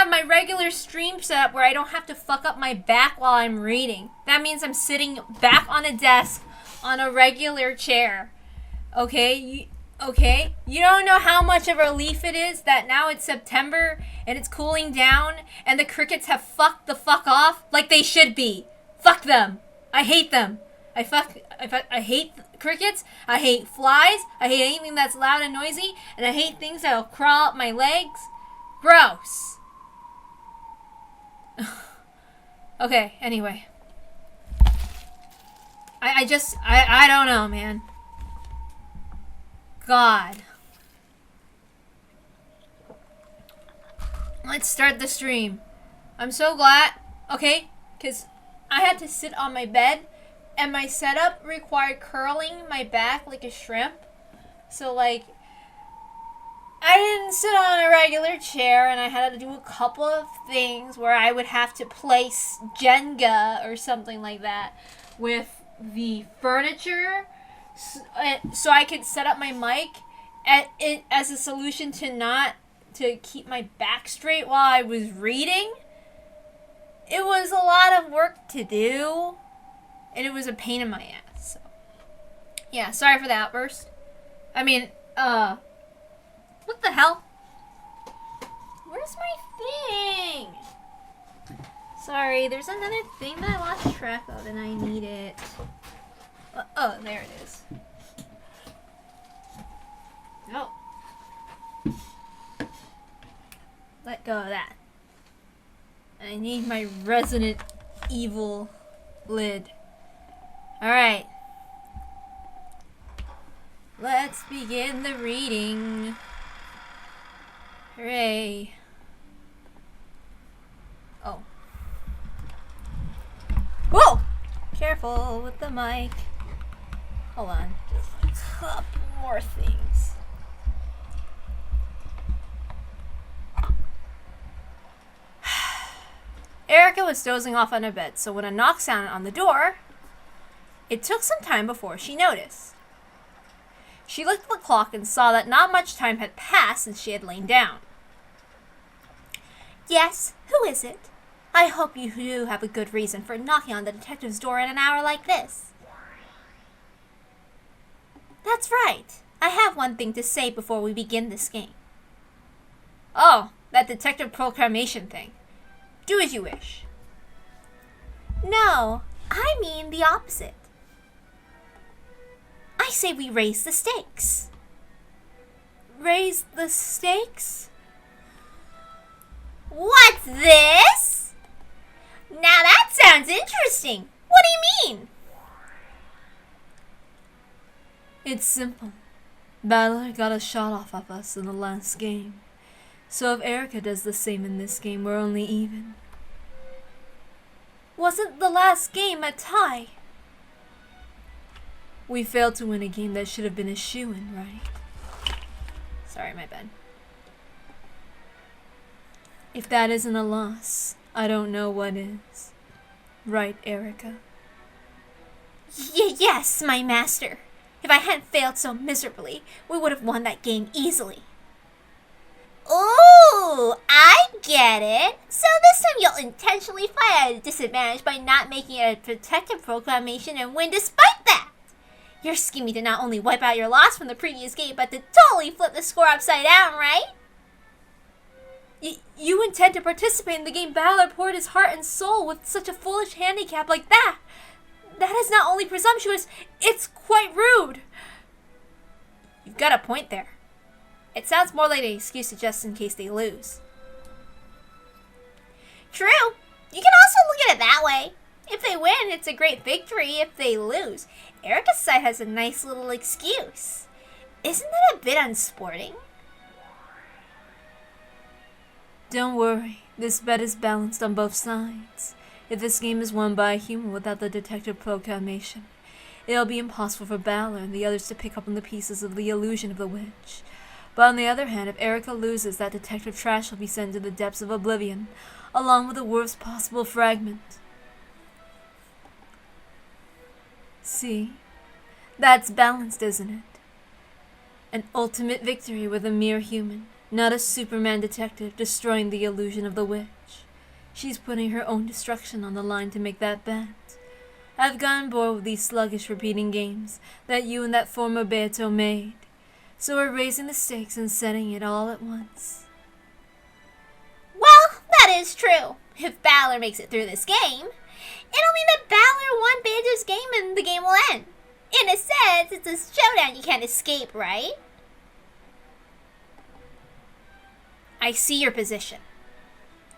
have my regular stream set up where I don't have to fuck up my back while I'm reading. That means I'm sitting back on a desk on a regular chair. Okay? Okay? You don't know how much of a relief it is that now it's September and it's cooling down and the crickets have fucked the fuck off like they should be. Fuck them. I hate them. I hate crickets. I hate flies. I hate anything that's loud and noisy. And I hate things that'll crawl up my legs. Gross. Okay, anyway. I don't know, man. God. Let's start the stream. I'm so glad. Okay, because I had to sit on my bed and my setup required curling my back like a shrimp. So, like, I didn't sit on a regular chair and I had to do a couple of things where I would have to place Jenga or something like that with the furniture so I could set up my mic as a solution to keep my back straight while I was reading. It was a lot of work to do, and it was a pain in my ass. So, yeah, sorry for the outburst. I mean, what the hell? Where's my thing? Sorry, there's another thing that I lost track of, and I need it. Oh, there it is. Oh. Let go of that. I need my Resident Evil lid. Alright. Let's begin the reading. Hooray. Oh. Whoa! Careful with the mic. Hold on. Just a couple more things. Erica was dozing off on her bed, so when a knock sounded on the door, it took some time before she noticed. She looked at the clock and saw that not much time had passed since she had lain down. Yes, who is it? I hope you do have a good reason for knocking on the detective's door in an hour like this. That's right. I have one thing to say before we begin this game. Oh, that detective proclamation thing. Do as you wish. No, I mean the opposite. I say we raise the stakes. Raise the stakes? What's this? Now that sounds interesting. What do you mean? It's simple. Battler got a shot off of us in the last game. So if Erica does the same in this game, we're only even. Wasn't the last game a tie? We failed to win a game that should have been a shoo-in, right? Sorry, my bad. If that isn't a loss, I don't know what is. Right, Erica? Yes, my master. If I hadn't failed so miserably, we would have won that game easily. Ooh, I get it. So this time you'll intentionally fight at a disadvantage by not making it a protective proclamation and win despite that. You're scheming to not only wipe out your loss from the previous game, but to totally flip the score upside down, right? You intend to participate in the game Battler poured his heart and soul with such a foolish handicap like that. That is not only presumptuous, it's quite rude. You've got a point there. It sounds more like an excuse to just in case they lose. True. You can also look at it that way. If they win, it's a great victory. If they lose, Erica's side has a nice little excuse. Isn't that a bit unsporting? Don't worry. This bet is balanced on both sides. If this game is won by a human without the detective proclamation, it'll be impossible for Battler and the others to pick up on the pieces of the illusion of the witch. But on the other hand, if Erica loses, that detective trash will be sent to the depths of oblivion, along with the worst possible fragment. See? That's balanced, isn't it? An ultimate victory with a mere human, Not a Superman detective destroying the illusion of the witch. She's putting her own destruction on the line to make that bet. I've gotten bored with these sluggish repeating games that you and that former Beto made. So we're raising the stakes and setting it all at once. Well, that is true. If Balor makes it through this game, it'll mean that Balor won Beto's game and the game will end. In a sense, it's a showdown you can't escape, right? I see your position.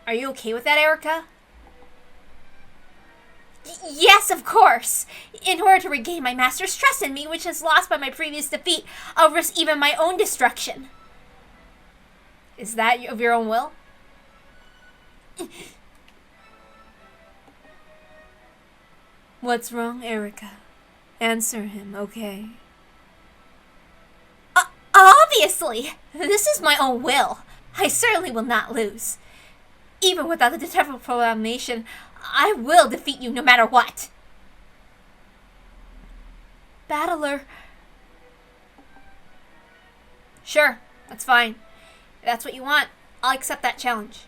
Are you okay with that, Erica? Yes, of course. In order to regain my master's trust in me, which is lost by my previous defeat, I'll risk even my own destruction. Is that of your own will? What's wrong, Erica? Answer him, okay? Obviously! This is my own will. I certainly will not lose. Even without the detective proclamation, I will defeat you no matter what. Battler. Sure, that's fine. If that's what you want, I'll accept that challenge.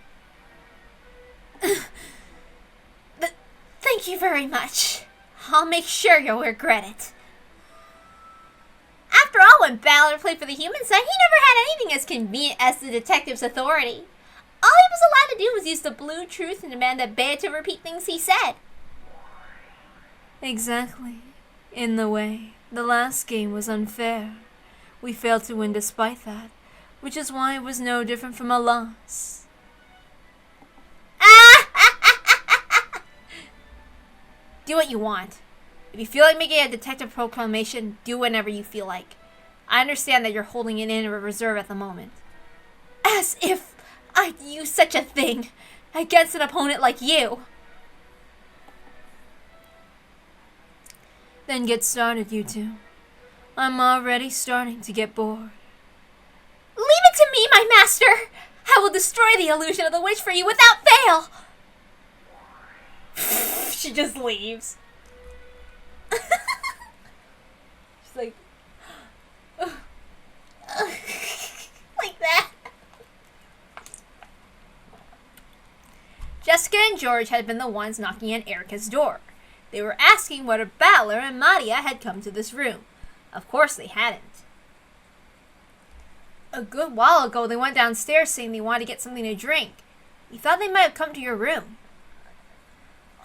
Thank you very much. I'll make sure you'll regret it. After all, when Balor played for the human side, he never had anything as convenient as the detective's authority. All he was allowed to do was use the blue truth and demand that Beto repeat things he said. Exactly. In the way, the last game was unfair. We failed to win despite that, which is why it was no different from a loss. Do what you want. If you feel like making a detective proclamation, do whenever you feel like. I understand that you're holding it in a reserve at the moment. As if I'd use such a thing against an opponent like you. Then get started, you two. I'm already starting to get bored. Leave it to me, my master! I will destroy the illusion of the witch for you without fail! She just leaves. She's like... like that. Jessica and George had been the ones knocking on Erica's door. They were asking whether Balor and Maria had come to this room. Of course they hadn't. A good while ago, they went downstairs saying they wanted to get something to drink. You thought they might have come to your room.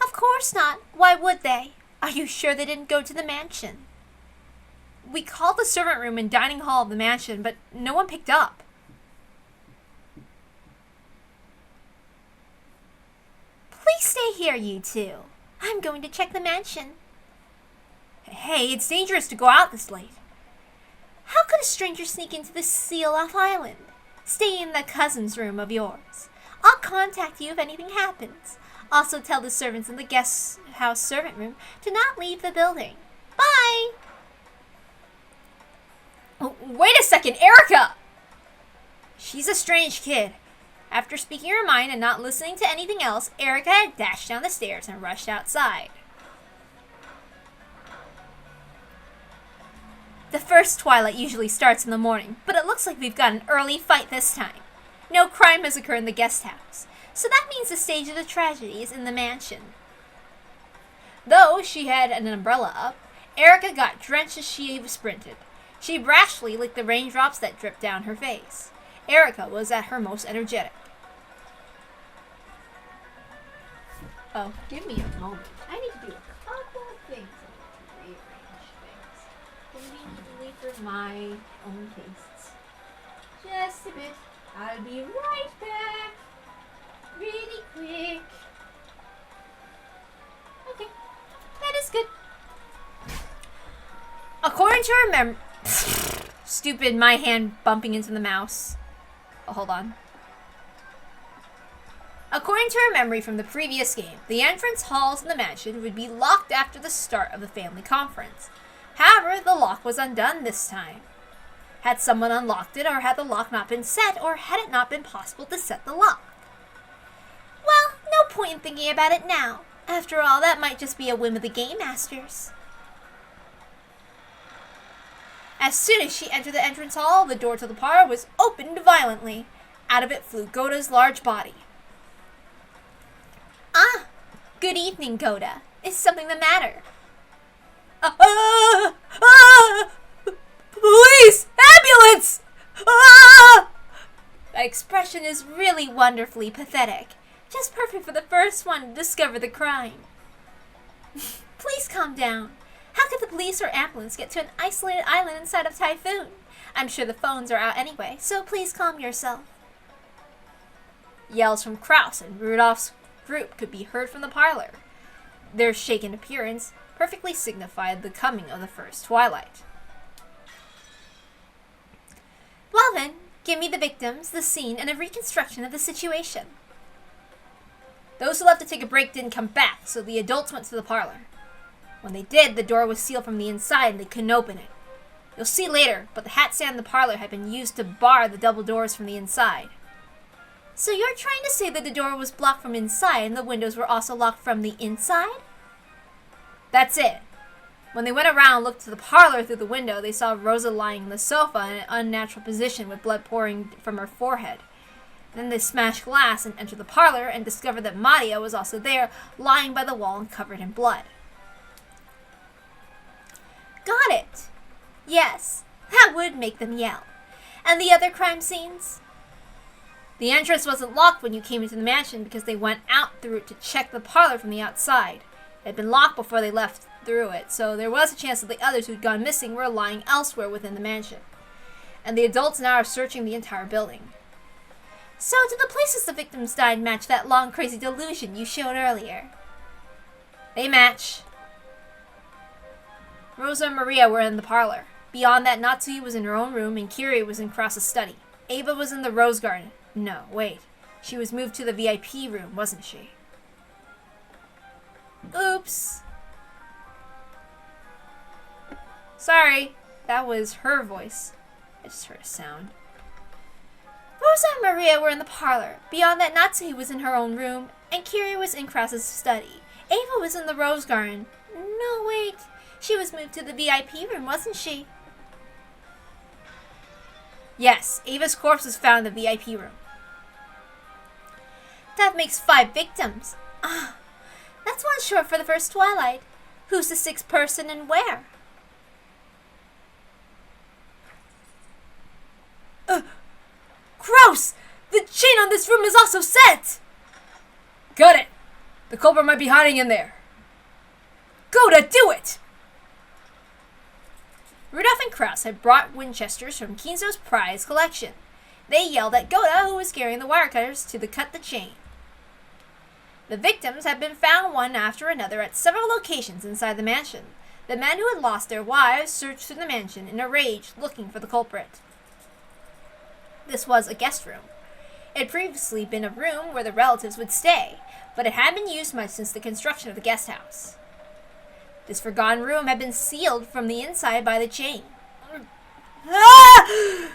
Of course not. Why would they? Are you sure they didn't go to the mansion? We called the servant room and dining hall of the mansion, but no one picked up. Please stay here, you two. I'm going to check the mansion. Hey, it's dangerous to go out this late. How could a stranger sneak into this seal-off island? Stay in the cousin's room of yours. I'll contact you if anything happens. Also tell the servants in the guest house servant room to not leave the building. Bye! Oh, wait a second, Erica! She's a strange kid. After speaking her mind and not listening to anything else, Erica had dashed down the stairs and rushed outside. The first twilight usually starts in the morning, but it looks like we've got an early fight this time. No crime has occurred in the guest house, so that means the stage of the tragedy is in the mansion. Though she had an umbrella up, Erica got drenched as she sprinted. She brashly licked the raindrops that dripped down her face. Erica was at her most energetic. Oh, give me a moment. I need to do a couple of things. I need to rearrange things. Conveniently for my own tastes. Just a bit. I'll be right back. Really quick. Okay. That is good. According to her stupid, my hand bumping into the mouse. Oh, hold on. According to her memory from the previous game, the entrance halls in the mansion would be locked after the start of the family conference. However, the lock was undone this time. Had someone unlocked it, or had the lock not been set, or had it not been possible to set the lock? Well, no point in thinking about it now. After all, that might just be a whim of the Game Masters. As soon as she entered the entrance hall, the door to the parlor was opened violently. out of it flew Goda's large body. Ah, good evening, Goda. Is something the matter? Police! Ambulance! That expression is really wonderfully pathetic. Just perfect for the first one to discover the crime. Please calm down. How could the police or ambulance get to an isolated island inside of Typhoon? I'm sure the phones are out anyway, so please calm yourself. Yells from Kraus and Rudolph's group could be heard from the parlor. Their shaken appearance perfectly signified the coming of the first twilight. Well then, give me the victims, the scene, and a reconstruction of the situation. Those who left to take a break didn't come back, so the adults went to the parlor. When they did, the door was sealed from the inside and they couldn't open it. You'll see later, but the hat stand in the parlor had been used to bar the double doors from the inside. So you're trying to say that the door was blocked from inside and the windows were also locked from the inside? That's it. When they went around and looked to the parlor through the window, they saw Rosa lying on the sofa in an unnatural position with blood pouring from her forehead. Then they smashed glass and entered the parlor and discovered that Maria was also there, lying by the wall and covered in blood. Got it. Yes, that would make them yell. And the other crime scenes? The entrance wasn't locked when you came into the mansion because they went out through it to check the parlor from the outside. It had been locked before they left through it, so there was a chance that the others who'd gone missing were lying elsewhere within the mansion. And the adults now are searching the entire building. So do the places the victims died match that long crazy delusion you showed earlier? They match. Rosa and Maria were in the parlor. Beyond that, Natsui was in her own room and Kiri was in Krause's study. Ava was in the rose garden. No, wait. She was moved to the VIP room, wasn't she? Oops. Sorry, that was her voice. I just heard a sound. Rosa and Maria were in the parlor. Beyond that, Natsui was in her own room, and Kiri was in Krause's study. Ava was in the rose garden. No, wait. She was moved to the VIP room, wasn't she? Yes, Ava's corpse was found in the VIP room. That makes 5 victims. Ah, that's one short for the first twilight. Who's the 6th person and where? Gross! The chain on this room is also set! Got it! The culprit might be hiding in there. Goda, do it! Rudolph and Krause had brought Winchesters from Kinzo's prize collection. They yelled at Goda, who was carrying the wire cutters, to cut the chain. The victims had been found one after another at several locations inside the mansion. The men who had lost their wives searched through the mansion in a rage, looking for the culprit. This was a guest room. It had previously been a room where the relatives would stay, but it hadn't been used much since the construction of the guest house. This forgotten room had been sealed from the inside by the chain. Ah!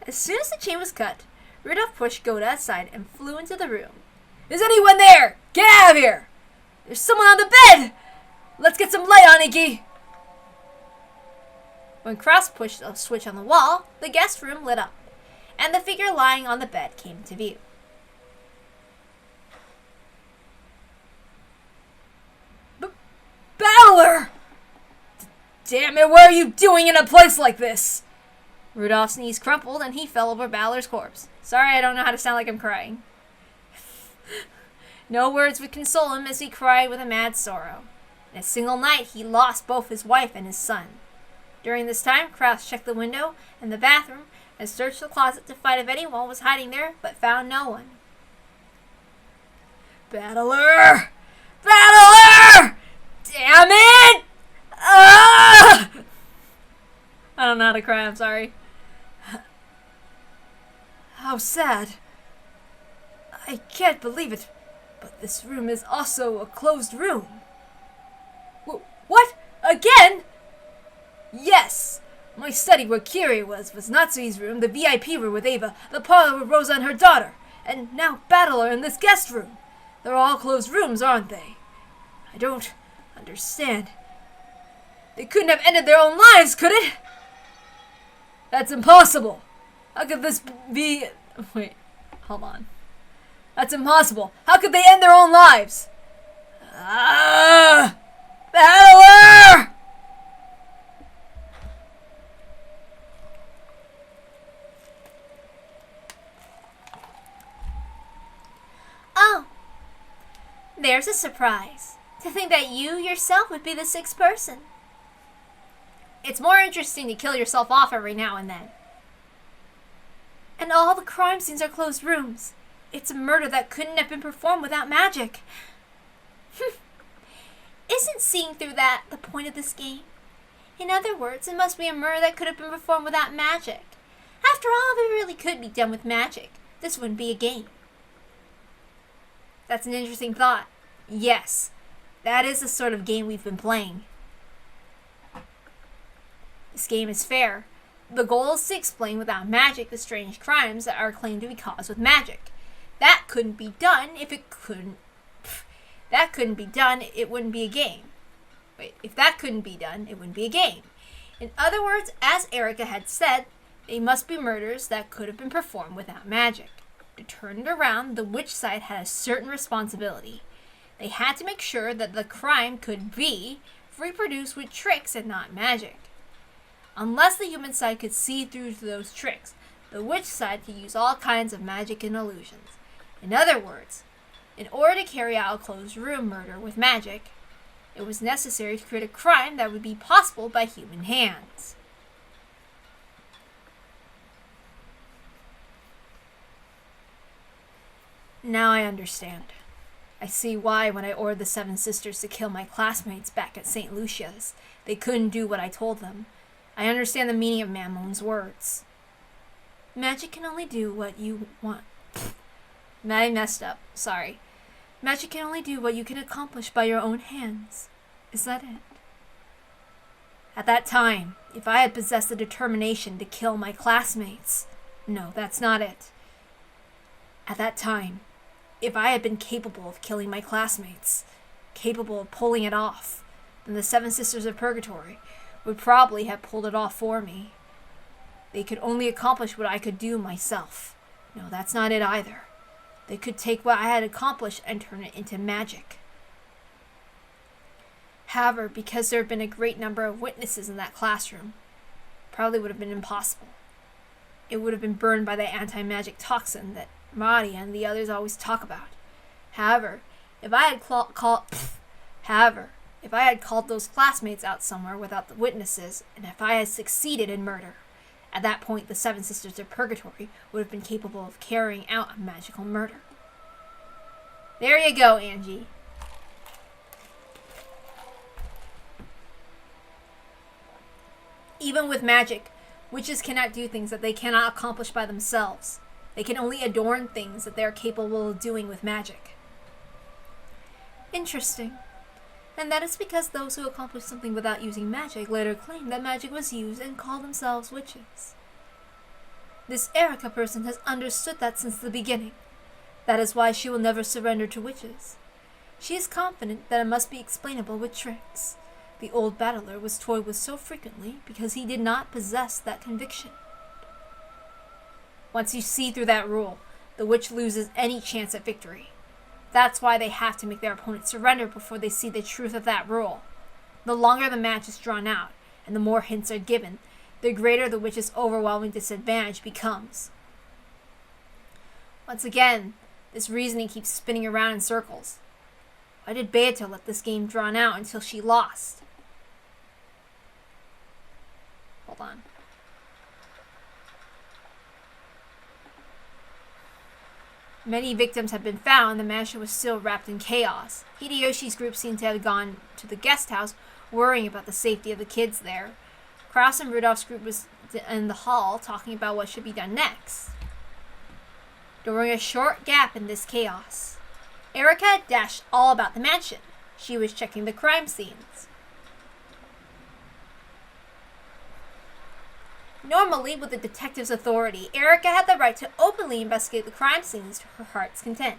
As soon as the chain was cut, Rudolph pushed Goda aside and flew into the room. Is anyone there? Get out of here! There's someone on the bed! Let's get some light on, Iggy! When Krause pushed a switch on the wall, the guest room lit up, and the figure lying on the bed came into view. Battler! Damn it, what are you doing in a place like this? Rudolph's knees crumpled and he fell over Battler's corpse. Sorry, I don't know how to sound like I'm crying. No words would console him as he cried with a mad sorrow. In a single night, he lost both his wife and his son. During this time, Krause checked the window and the bathroom and searched the closet to find if anyone was hiding there, but found no one. Battler! Battler! Damn it! Ah! I don't know how to cry, I'm sorry. How sad. I can't believe it, but this room is also a closed room. What? Again? Yes! My study where Kiri was Natsui's room, the VIP room with Ava, the parlor with Rosa and her daughter, and now Battler in this guest room. They're all closed rooms, aren't they? I don't understand. They couldn't have ended their own lives, could it? That's impossible. How could this be Wait, hold on. That's impossible. How could they end their own lives? Battler! Oh, there's a surprise. To think that you yourself would be the sixth person. It's more interesting to kill yourself off every now and then. And all the crime scenes are closed rooms. It's a murder that couldn't have been performed without magic. Isn't seeing through that the point of this game? In other words, it must be a murder that could have been performed without magic. After all, if it really could be done with magic, this wouldn't be a game. That's an interesting thought. Yes, that is the sort of game we've been playing. This game is fair. The goal is to explain without magic the strange crimes that are claimed to be caused with magic. That couldn't be done if it couldn't... That couldn't be done, it wouldn't be a game. Wait, if that couldn't be done, it wouldn't be a game. In other words, as Erica had said, they must be murders that could have been performed without magic. To turn it around, the witch side had a certain responsibility. They had to make sure that the crime could be reproduced with tricks and not magic. Unless the human side could see through those tricks, the witch side could use all kinds of magic and illusions. In other words, in order to carry out a closed room murder with magic, it was necessary to create a crime that would be possible by human hands. Now I understand. I see why when I ordered the Seven Sisters to kill my classmates back at St. Lucia's, they couldn't do what I told them. I understand the meaning of Mamon's words. Magic can only do what you want. I messed up. Sorry. Magic can only do what you can accomplish by your own hands. Is that it? At that time, if I had possessed the determination to kill my classmates... No, that's not it. At that time, if I had been capable of killing my classmates, capable of pulling it off, then the Seven Sisters of Purgatory would probably have pulled it off for me. They could only accomplish what I could do myself. No, that's not it either. They could take what I had accomplished and turn it into magic. However, because there had been a great number of witnesses in that classroom, it probably would have been impossible. It would have been burned by the anti-magic toxin that Maria and the others always talk about. However, if I had called those classmates out somewhere without the witnesses, and if I had succeeded in murder, at that point the Seven Sisters of Purgatory would have been capable of carrying out a magical murder. There you go, Angie. Even with magic, witches cannot do things that they cannot accomplish by themselves. They can only adorn things that they are capable of doing with magic. Interesting. And that is because those who accomplish something without using magic later claim that magic was used and call themselves witches. This Erica person has understood that since the beginning. That is why she will never surrender to witches. She is confident that it must be explainable with tricks. The old battler was toyed with so frequently because he did not possess that conviction. Once you see through that rule, the witch loses any chance at victory. That's why they have to make their opponent surrender before they see the truth of that rule. The longer the match is drawn out, and the more hints are given, the greater the witch's overwhelming disadvantage becomes. Once again, this reasoning keeps spinning around in circles. Why did Beata let this game drawn out until she lost? Hold on. Many victims had been found, the mansion was still wrapped in chaos. Hideyoshi's group seemed to have gone to the guest house, worrying about the safety of the kids there. Kraus and Rudolph's group was in the hall, talking about what should be done next. During a short gap in this chaos, Erica dashed all about the mansion. She was checking the crime scenes. Normally, with the detective's authority, Erica had the right to openly investigate the crime scenes to her heart's content.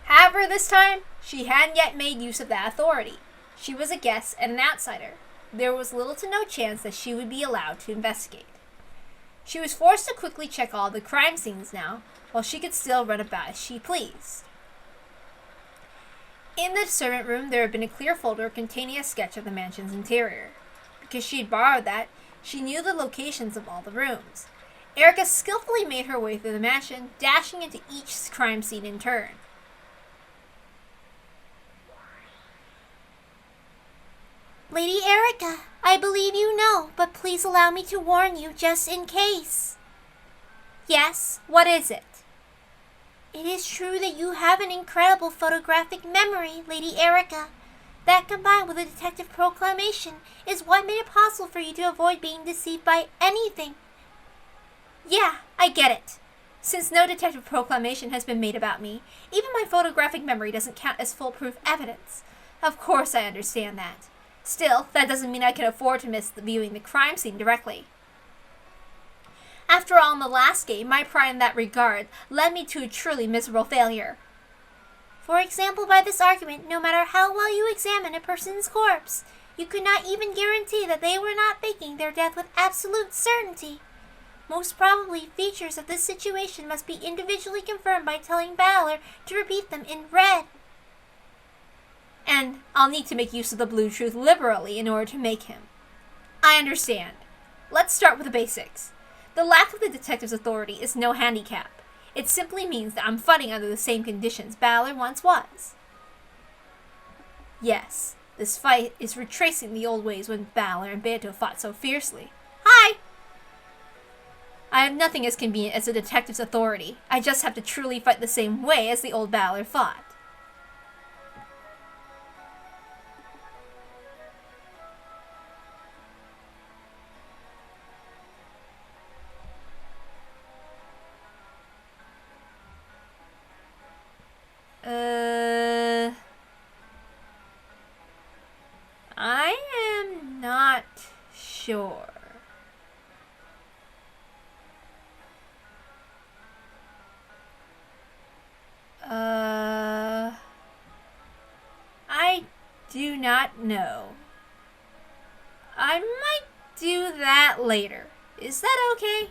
However, this time, she hadn't yet made use of that authority. She was a guest and an outsider. There was little to no chance that she would be allowed to investigate. She was forced to quickly check all the crime scenes now, while she could still run about as she pleased. In the servant room, there had been a clear folder containing a sketch of the mansion's interior. Because she had borrowed that, she knew the locations of all the rooms. Erica skillfully made her way through the mansion, dashing into each crime scene in turn. Lady Erica, I believe you know, but please allow me to warn you just in case. Yes, what is it? It is true that you have an incredible photographic memory, Lady Erica. That combined with a detective proclamation is what made it possible for you to avoid being deceived by anything. Yeah, I get it. Since no detective proclamation has been made about me, even my photographic memory doesn't count as foolproof evidence. Of course I understand that. Still, that doesn't mean I can afford to miss viewing the crime scene directly. After all, in the last game, my pride in that regard led me to a truly miserable failure. For example, by this argument, no matter how well you examine a person's corpse, you could not even guarantee that they were not faking their death with absolute certainty. Most probably, features of this situation must be individually confirmed by telling Balor to repeat them in red. And I'll need to make use of the blue truth liberally in order to make him. I understand. Let's start with the basics. The lack of the detective's authority is no handicap. It simply means that I'm fighting under the same conditions Balor once was. Yes, this fight is retracing the old ways when Balor and Beto fought so fiercely. Hi! I have nothing as convenient as a detective's authority. I just have to truly fight the same way as the old Balor fought. I am not sure. I do not know. I might do that later. Is that okay?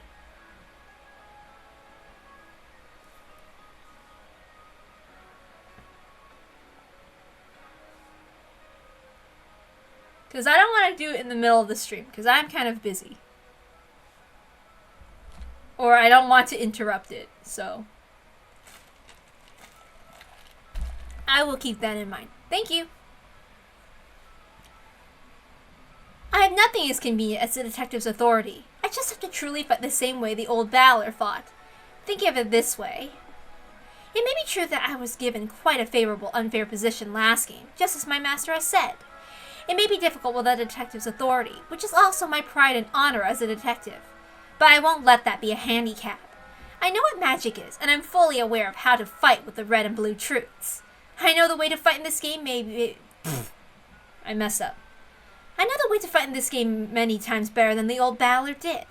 Because I don't want to do it in the middle of the stream, because I'm kind of busy. Or I don't want to interrupt it, so. I will keep that in mind. Thank you. I have nothing as convenient as the detective's authority. I just have to truly fight the same way the old Balor fought. Think of it this way. It may be true that I was given quite a favorable unfair position last game, just as my master has said. It may be difficult with a detective's authority, which is also my pride and honor as a detective. But I won't let that be a handicap. I know what magic is, and I'm fully aware of how to fight with the red and blue truths. I know the way to fight in this game I messed up. I know the way to fight in this game many times better than the old Balor did.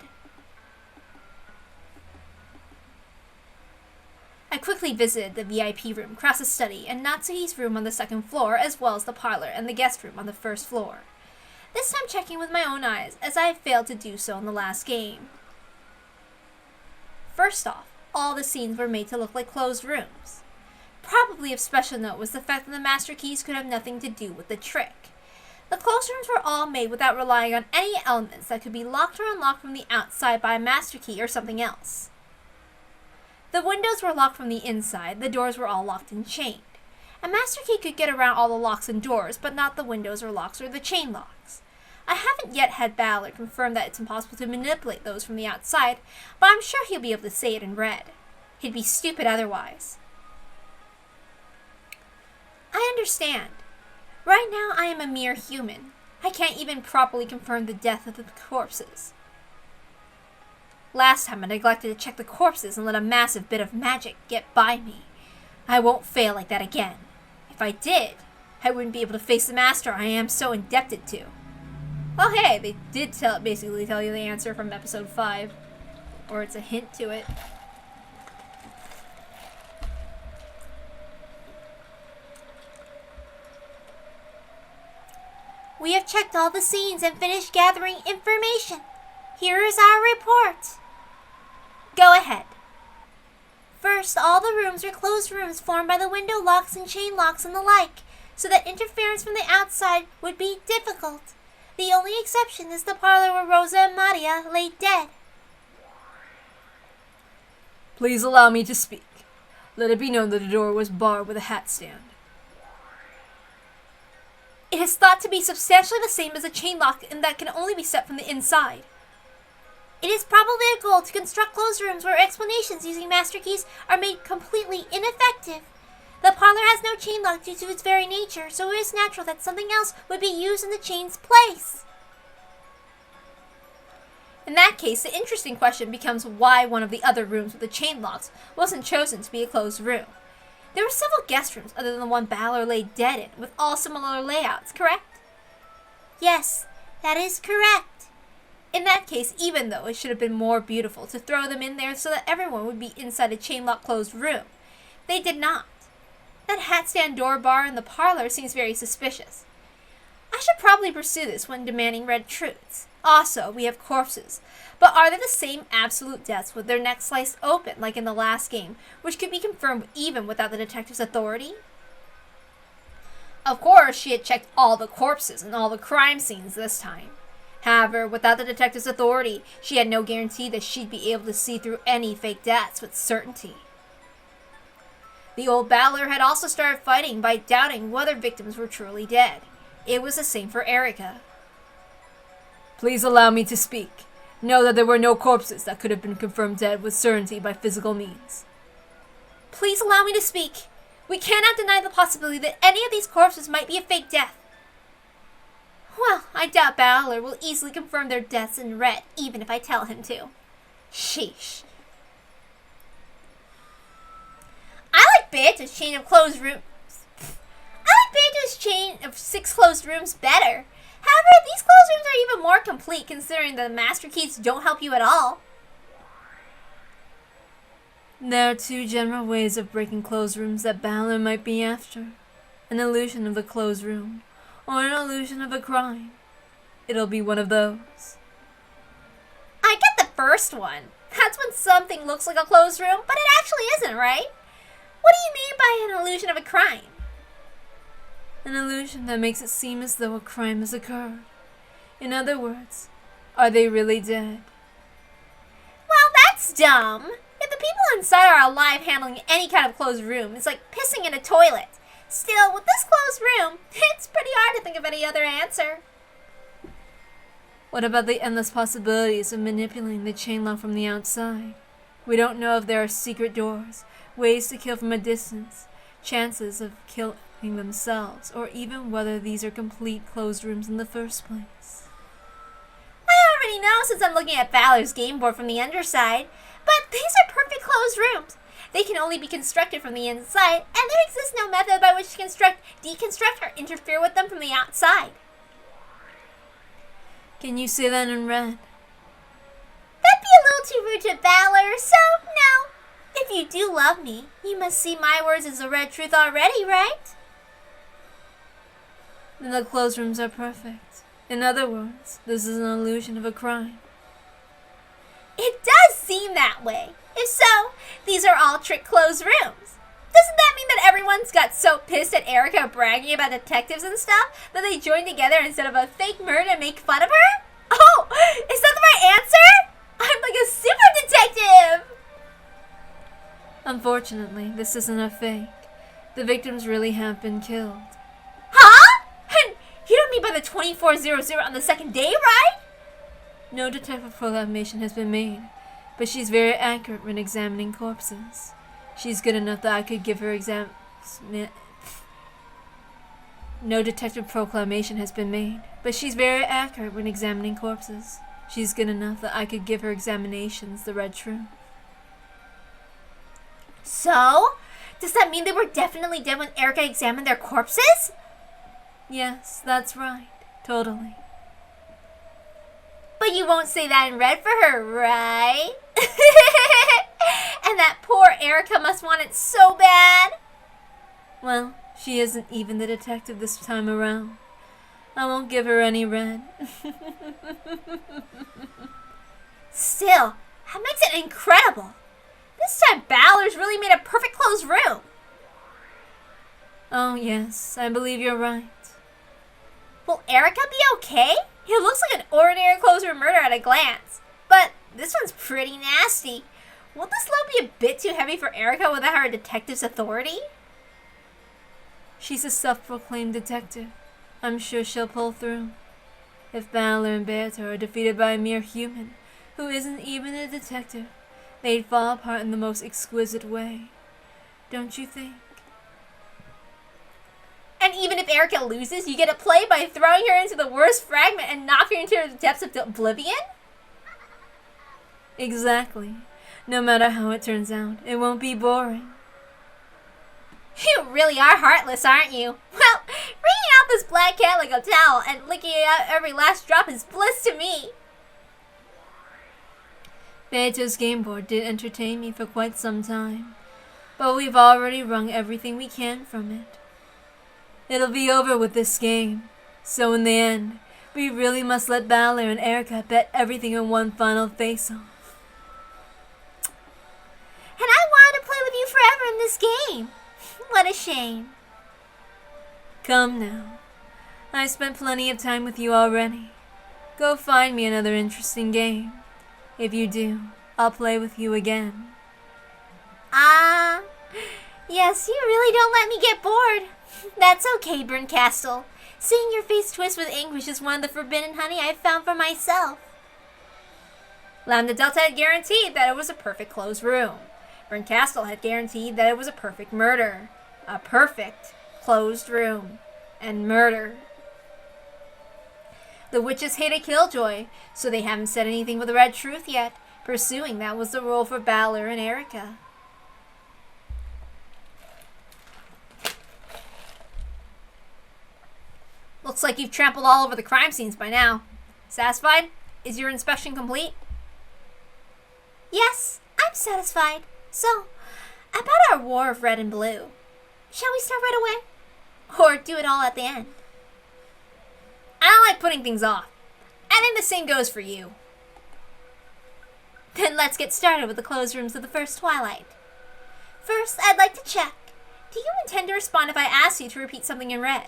I quickly visited the VIP room across the study and Natsuhi's room on the second floor, as well as the parlor and the guest room on the first floor. This time checking with my own eyes, as I had failed to do so in the last game. First off, all the scenes were made to look like closed rooms. Probably of special note was the fact that the master keys could have nothing to do with the trick. The closed rooms were all made without relying on any elements that could be locked or unlocked from the outside by a master key or something else. The windows were locked from the inside, the doors were all locked and chained. A master key could get around all the locks and doors, but not the windows or locks or the chain locks. I haven't yet had Balor confirm that it's impossible to manipulate those from the outside, but I'm sure he'll be able to say it in red. He'd be stupid otherwise. I understand. Right now I am a mere human. I can't even properly confirm the death of the corpses. Last time I neglected to check the corpses and let a massive bit of magic get by me. I won't fail like that again. If I did, I wouldn't be able to face the master I am so indebted to. Oh hey, they did basically tell you the answer from episode 5. Or it's a hint to it. We have checked all the scenes and finished gathering information. Here is our report. Go ahead. First, all the rooms are closed rooms formed by the window locks and chain locks and the like, so that interference from the outside would be difficult. The only exception is the parlor where Rosa and Maria lay dead. Please allow me to speak. Let it be known that the door was barred with a hat stand. It is thought to be substantially the same as a chain lock and that can only be set from the inside. It is probably a goal to construct closed rooms where explanations using master keys are made completely ineffective. The parlor has no chain lock due to its very nature, so it is natural that something else would be used in the chain's place. In that case, the interesting question becomes why one of the other rooms with the chain locks wasn't chosen to be a closed room. There were several guest rooms other than the one Balor lay dead in, with all similar layouts, correct? Yes, that is correct. In that case, even though it should have been more beautiful to throw them in there so that everyone would be inside a chain lock closed room, they did not. That hat stand door bar in the parlor seems very suspicious. I should probably pursue this when demanding red truths. Also, we have corpses. But are they the same absolute deaths with their necks sliced open like in the last game, which could be confirmed even without the detective's authority? Of course, she had checked all the corpses and all the crime scenes this time. However, without the detective's authority, she had no guarantee that she'd be able to see through any fake deaths with certainty. The old battler had also started fighting by doubting whether victims were truly dead. It was the same for Erica. Please allow me to speak. Know that there were no corpses that could have been confirmed dead with certainty by physical means. Please allow me to speak. We cannot deny the possibility that any of these corpses might be a fake death. Well, I doubt Balor will easily confirm their deaths in red, even if I tell him to. Sheesh. I like Beato's chain of closed rooms. I like Beato's chain of 6 closed rooms better. However, these closed rooms are even more complete considering the master keys don't help you at all. There are 2 general ways of breaking closed rooms that Balor might be after. An illusion of the closed room, or an illusion of a crime. It'll be one of those. I get the first one. That's when something looks like a closed room, but it actually isn't, right? What do you mean by an illusion of a crime? An illusion that makes it seem as though a crime has occurred. In other words, are they really dead? Well, that's dumb. If the people inside are alive, handling any kind of closed room is like pissing in a toilet. Still, with this closed room, it's pretty hard to think of any other answer. What about the endless possibilities of manipulating the chain lock from the outside? We don't know if there are secret doors, ways to kill from a distance, chances of killing themselves, or even whether these are complete closed rooms in the first place. I already know since I'm looking at Balor's game board from the underside, but these are perfect closed rooms. They can only be constructed from the inside, and there exists no method by which to construct, deconstruct, or interfere with them from the outside. Can you say that in red? That'd be a little too rude to Balor, so no. If you do love me, you must see my words as a red truth already, right? Then the closed rooms are perfect. In other words, this is an illusion of a crime. It does seem that way. If so, these are all trick closed rooms. Doesn't that mean that everyone's got so pissed at Erica bragging about detectives and stuff that they joined together instead of a fake murder to make fun of her? Oh, is that the right answer? I'm like a super detective! Unfortunately, this isn't a fake. The victims really have been killed. Huh? And you don't mean by the 2400 on the second day, right? No detective proclamation has been made, but she's very accurate when examining corpses. She's good enough that I could give her No detective proclamation has been made, but she's very accurate when examining corpses. She's good enough that I could give her examinations the red truth. So? Does that mean they were definitely dead when Erica examined their corpses? Yes, that's right. Totally. But you won't say that in red for her, right? And that poor Erica must want it so bad. Well, she isn't even the detective this time around. I won't give her any red. Still, That makes it incredible. This time Balor's really made a perfect closed room. Oh yes, I believe you're right. Will Erica be okay? It looks like an ordinary closed room murder at a glance. But this one's pretty nasty. Won't this load be a bit too heavy for Erica without her detective's authority? She's a self-proclaimed detective. I'm sure she'll pull through. If Balor and Beata are defeated by a mere human, who isn't even a detective, they'd fall apart in the most exquisite way. Don't you think? And even if Erica loses, you get to play by throwing her into the worst fragment and knocking her into the depths of oblivion? Exactly. No matter how it turns out, it won't be boring. You really are heartless, aren't you? Well, wringing out this black cat like a towel and licking it out every last drop is bliss to me. Beato's game board did entertain me for quite some time, but we've already wrung everything we can from it. It'll be over with this game, so in the end, we really must let Balor and Erica bet everything in one final face-off. And I wanted to play with you forever in this game. What a shame. Come now. I spent plenty of time with you already. Go find me another interesting game. If you do, I'll play with you again. Yes, you really don't let me get bored. That's okay, Berncastle. Seeing your face twist with anguish is one of the forbidden honey I've found for myself. Lambda Delta had guaranteed that it was a perfect closed room. Berncastle had guaranteed that it was a perfect murder. A perfect closed room. And murder. The witches hated Killjoy, so they haven't said anything but the red truth yet. Pursuing that was the role for Balor and Erica. Looks like you've trampled all over the crime scenes by now. Satisfied? Is your inspection complete? Yes, I'm satisfied. So, about our war of red and blue, shall we start right away? Or do it all at the end? I don't like putting things off. I think the same goes for you. Then let's get started with the closed rooms of the first Twilight. First, I'd like to check. Do you intend to respond if I ask you to repeat something in red?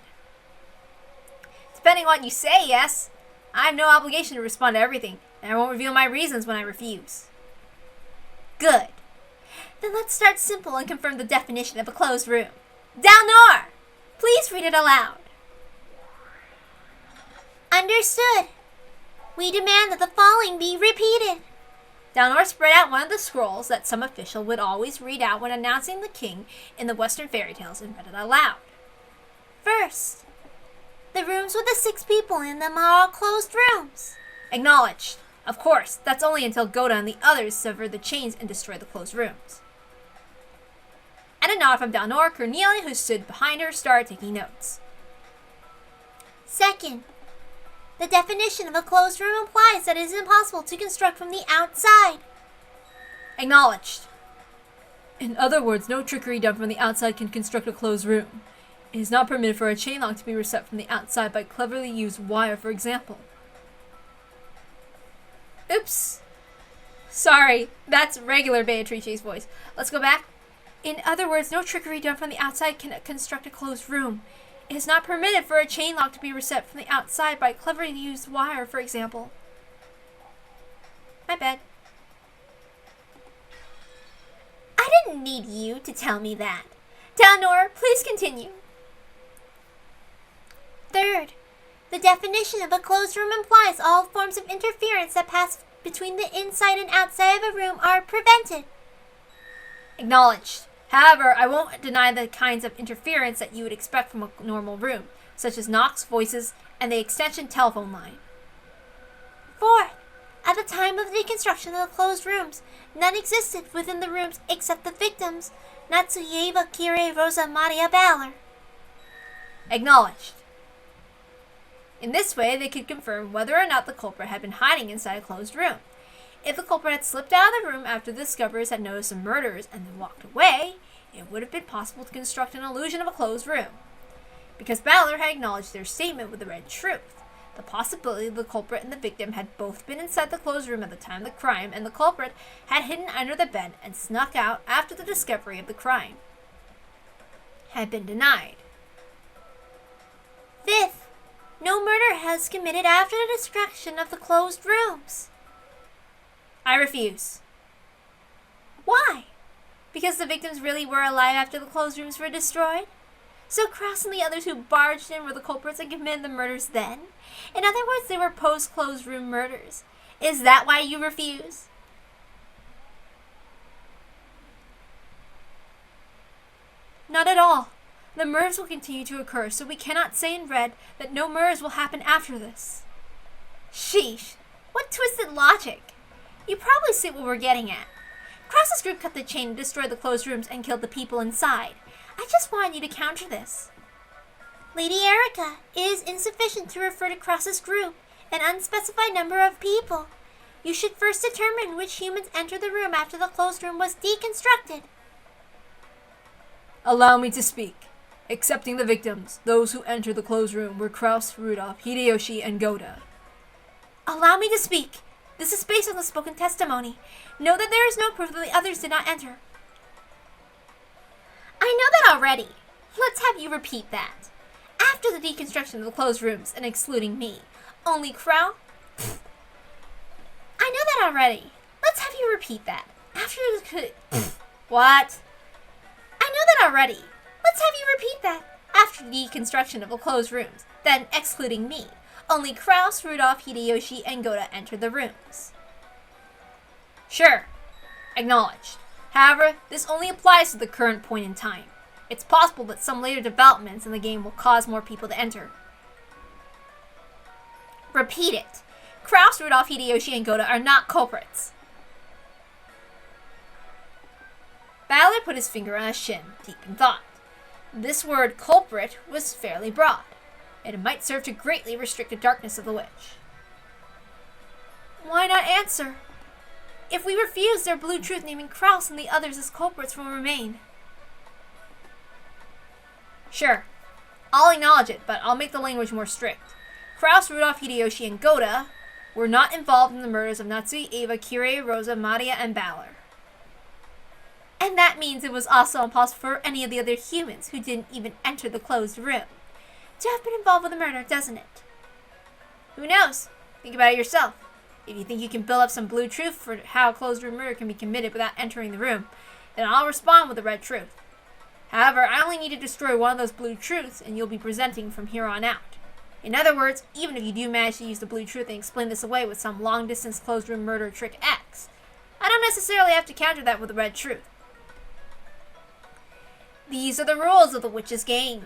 Depending on what you say, yes. I have no obligation to respond to everything, and I won't reveal my reasons when I refuse. Good. Then let's start simple and confirm the definition of a closed room. Dalnor! Please read it aloud. Understood. We demand that the following be repeated. Dalnor spread out one of the scrolls that some official would always read out when announcing the king in the Western fairy tales and read it aloud. First, the rooms with the 6 people in them are all closed rooms. Acknowledged. Of course, that's only until Goda and the others sever the chains and destroy the closed rooms. And a nod from Dalnor, Cornelia, who stood behind her, started taking notes. Second, the definition of a closed room implies that it is impossible to construct from the outside. Acknowledged. In other words, no trickery done from the outside can construct a closed room. It is not permitted for a chain lock to be reset from the outside by cleverly used wire, for example. Oops. Sorry, that's regular Beatrice's voice. Let's go back. In other words, no trickery done from the outside can construct a closed room. It is not permitted for a chain lock to be reset from the outside by cleverly used wire, for example. My bad. I didn't need you to tell me that. Dalnor, please continue. Third, the definition of a closed room implies all forms of interference that pass between the inside and outside of a room are prevented. Acknowledged. However, I won't deny the kinds of interference that you would expect from a normal room, such as knocks, voices, and the extension telephone line. Fourth, at the time of the construction of the closed rooms, none existed within the rooms except the victims, Natsuyeva Kire Rosa Maria Balor. Acknowledged. In this way, they could confirm whether or not the culprit had been hiding inside a closed room. If the culprit had slipped out of the room after the discoverers had noticed the murderers and then walked away, it would have been possible to construct an illusion of a closed room. Because Balor had acknowledged their statement with the red truth, The possibility the culprit and the victim had both been inside the closed room at the time of the crime, and the culprit had hidden under the bed and snuck out after the discovery of the crime, had been denied. Fifth, no murder has committed after the destruction of the closed rooms. I refuse. Why? Because the victims really were alive after the closed rooms were destroyed? So Kraus and the others who barged in were the culprits and committed the murders then? In other words, they were post-closed room murders. Is that why you refuse? Not at all. The murders will continue to occur, so we cannot say in red that no murders will happen after this. Sheesh. What twisted logic. You probably see what we're getting at. Kraus's group cut the chain and destroyed the closed rooms and killed the people inside. I just want you to counter this. Lady Erica, it is insufficient to refer to Kraus's group, an unspecified number of people. You should first determine which humans entered the room after the closed room was deconstructed. Allow me to speak. Excepting the victims, those who entered the closed room were Kraus, Rudolph, Hideyoshi, and Goda. Allow me to speak. This is based on the spoken testimony. Know that there is no proof that the others did not enter. I know that already. Let's have you repeat that. After the deconstruction of the closed rooms, and excluding me, only Crow? I know that already. Let's have you repeat that. After the... What? I know that already. Let's have you repeat that. After the deconstruction of the closed rooms, then excluding me, only Kraus, Rudolph, Hideyoshi, and Goda entered the rooms. Sure. Acknowledged. However, this only applies to the current point in time. It's possible that some later developments in the game will cause more people to enter. Repeat it. Kraus, Rudolph, Hideyoshi, and Goda are not culprits. Battler put his finger on his shin, deep in thought. This word, culprit, was fairly broad, and it might serve to greatly restrict the darkness of the witch. Why not answer? If we refuse, their blue truth naming Kraus and the others as culprits will remain. Sure. I'll acknowledge it, but I'll make the language more strict. Kraus, Rudolph, Hideyoshi, and Goda were not involved in the murders of Natsui, Ava, Kirei, Rosa, Maria, and Baller. And that means it was also impossible for any of the other humans who didn't even enter the closed room to have been involved with the murder, doesn't it? Who knows? Think about it yourself. If you think you can build up some blue truth for how a closed room murder can be committed without entering the room, then I'll respond with the red truth. However, I only need to destroy one of those blue truths and you'll be presenting from here on out. In other words, even if you do manage to use the blue truth and explain this away with some long-distance closed room murder trick X, I don't necessarily have to counter that with the red truth. These are the rules of the witch's game.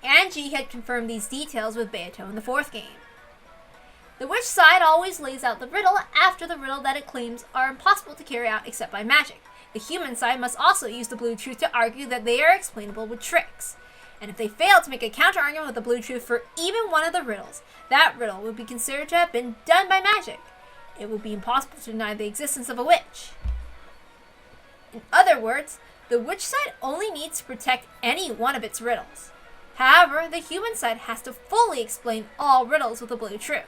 Angie had confirmed these details with Beato in the fourth game. The witch side always lays out the riddle after the riddle that it claims are impossible to carry out except by magic. The human side must also use the blue truth to argue that they are explainable with tricks. And if they fail to make a counter-argument with the blue truth for even one of the riddles, that riddle would be considered to have been done by magic. It would be impossible to deny the existence of a witch. In other words, the witch side only needs to protect any one of its riddles. However, the human side has to fully explain all riddles with the blue truth.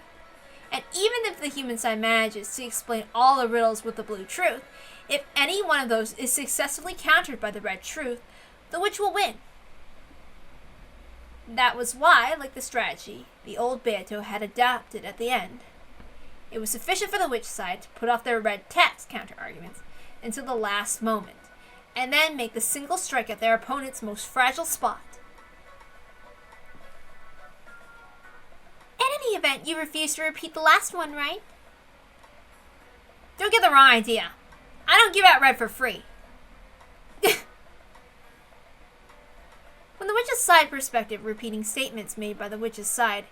And even if the human side manages to explain all the riddles with the blue truth, if any one of those is successfully countered by the red truth, the witch will win. That was why, like the strategy the old Beato had adopted at the end, it was sufficient for the witch side to put off their red text counter-arguments until the last moment, and then make the single strike at their opponent's most fragile spot. In any event, you refuse to repeat the last one, right? Don't get the wrong idea. I don't give out red for free. From the witch's side perspective, repeating statements made by the witch's side.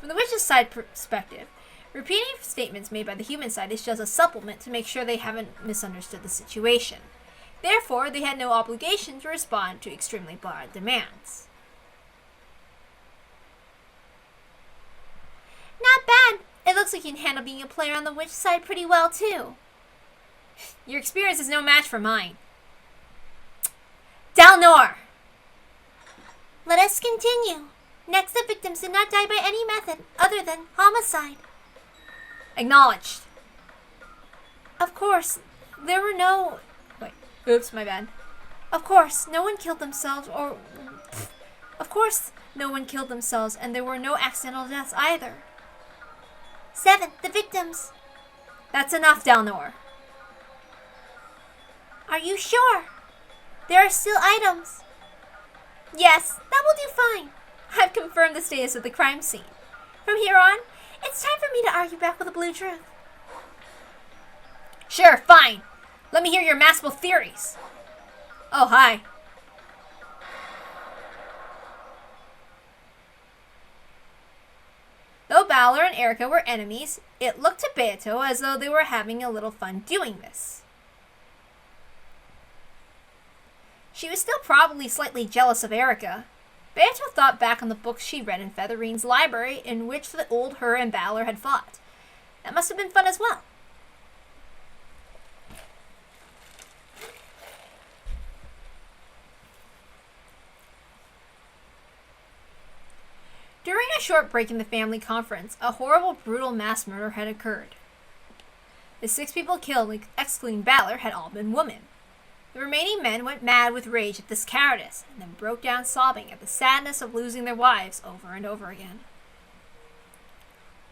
From the witch's side perspective, repeating statements made by the human side is just a supplement to make sure they haven't misunderstood the situation. Therefore, they had no obligation to respond to extremely broad demands. Not bad. It looks like you can handle being a player on the witch side pretty well, too. Your experience is no match for mine. Dalnor! Let us continue. Next, the victims did not die by any method other than homicide. Acknowledged. Of course, there were no... Wait, oops, my bad. Of course, no one killed themselves or... Of course, no one killed themselves and there were no accidental deaths either. 7. The victims. That's enough, Dalnor. Are you sure? There are still items. Yes, that will do fine. I've confirmed the status of the crime scene. From here on, it's time for me to argue back with the blue truth. Sure, fine. Let me hear your masterful theories. Oh, hi. Though Balor and Erica were enemies, it looked to Beato as though they were having a little fun doing this. She was still probably slightly jealous of Erica. Beato thought back on the books she read in Featherine's library in which the old her and Balor had fought. That must have been fun as well. During a short break in the family conference, a horrible, brutal mass murder had occurred. The 6 people killed, excluding Balor, had all been women. The remaining men went mad with rage at this cowardice, and then broke down sobbing at the sadness of losing their wives over and over again.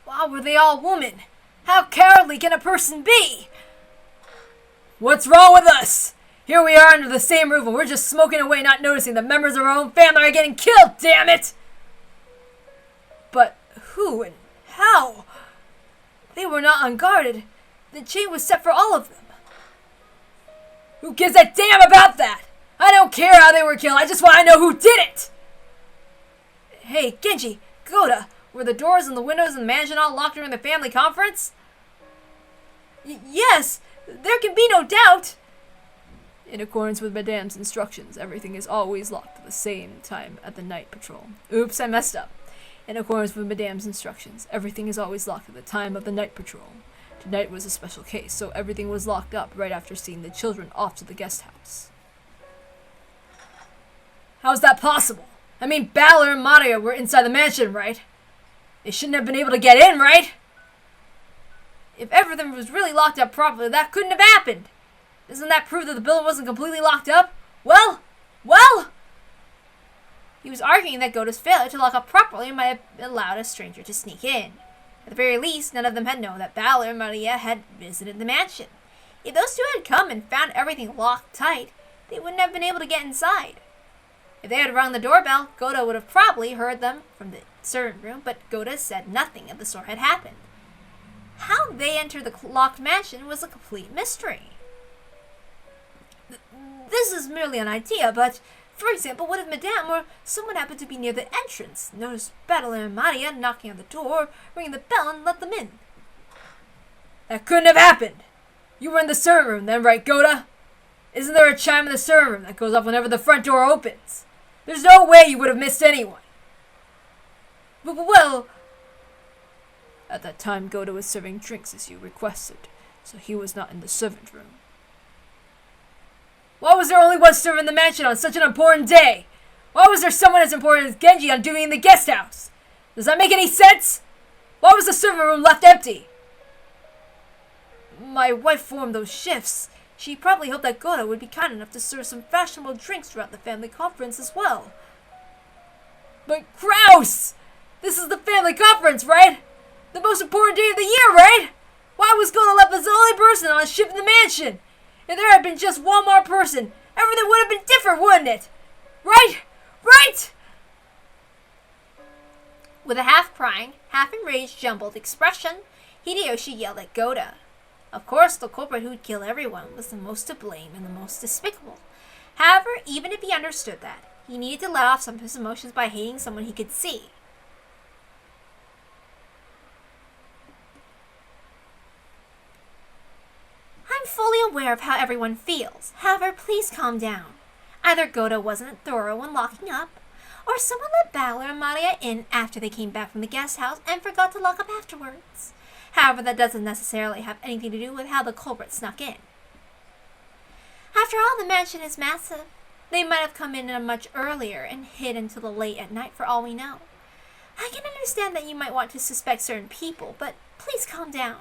Why were they all women? How cowardly can a person be? What's wrong with us? Here we are under the same roof and we're just smoking away, not noticing the members of our own family are getting killed, damn it! But who and how? They were not unguarded. The chain was set for all of them. Who gives a damn about that? I don't care how they were killed. I just want to know who did it. Hey, Genji, Goda, were the doors and the windows in the mansion all locked during the family conference? Yes, there can be no doubt. In accordance with Madame's instructions, everything is always locked at the same time at the night patrol. Oops, I messed up. In accordance with Madame's instructions, everything is always locked at the time of the night patrol. Tonight was a special case, so everything was locked up right after seeing the children off to the guest house. How's that possible? I mean, Balor and Maria were inside the mansion, right? They shouldn't have been able to get in, right? If everything was really locked up properly, that couldn't have happened. Doesn't that prove that the building wasn't completely locked up? Well! He was arguing that Goda's failure to lock up properly might have allowed a stranger to sneak in. At the very least, none of them had known that Balor and Maria had visited the mansion. If those 2 had come and found everything locked tight, they wouldn't have been able to get inside. If they had rung the doorbell, Goda would have probably heard them from the servant room, but Goda said nothing of the sort had happened. How they entered the locked mansion was a complete mystery. This is merely an idea, but, for example, what if Madame or someone happened to be near the entrance, noticed Balor and Maria knocking on the door, ringing the bell, and let them in? That couldn't have happened. You were in the servant room then, right, Goda? Isn't there a chime in the servant room that goes off whenever the front door opens? There's no way you would have missed anyone. Well... At that time, Goda was serving drinks as you requested, so he was not in the servant room. Why was there only one servant in the mansion on such an important day? Why was there someone as important as Genji on duty in the guest house? Does that make any sense? Why was the servant room left empty? My wife formed those shifts. She probably hoped that Goda would be kind enough to serve some fashionable drinks throughout the family conference as well. But grouse! This is the family conference, right? The most important day of the year, right? Why was Goda left as the only person on a ship in the mansion? If there had been just one more person, everything would have been different, wouldn't it? Right? Right? With a half-crying, half-enraged, jumbled expression, Hideyoshi yelled at Goda. Of course, the culprit who'd kill everyone was the most to blame and the most despicable. However, even if he understood that, he needed to let off some of his emotions by hating someone he could see. I'm fully aware of how everyone feels. However, please calm down. Either Goda wasn't thorough when locking up, or someone let Balor and Maria in after they came back from the guest house and forgot to lock up afterwards. However, that doesn't necessarily have anything to do with how the culprit snuck in. After all, the mansion is massive. They might have come in much earlier and hid until late at night for all we know. I can understand that you might want to suspect certain people, but please calm down.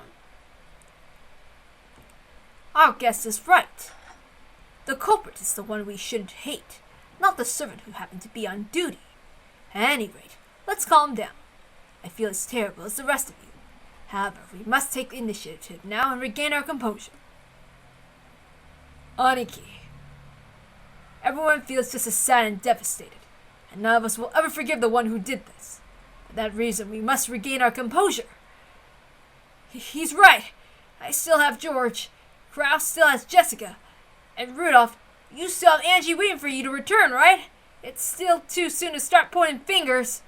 Our guest is right. The culprit is the one we shouldn't hate, not the servant who happened to be on duty. At any rate, let's calm down. I feel as terrible as the rest of you. However, we must take initiative now and regain our composure. Aniki. Everyone feels just as sad and devastated, and none of us will ever forgive the one who did this. For that reason, we must regain our composure. He's right. I still have George. Kraus still has Jessica. And Rudolph, you still have Angie waiting for you to return, right? It's still too soon to start pointing fingers.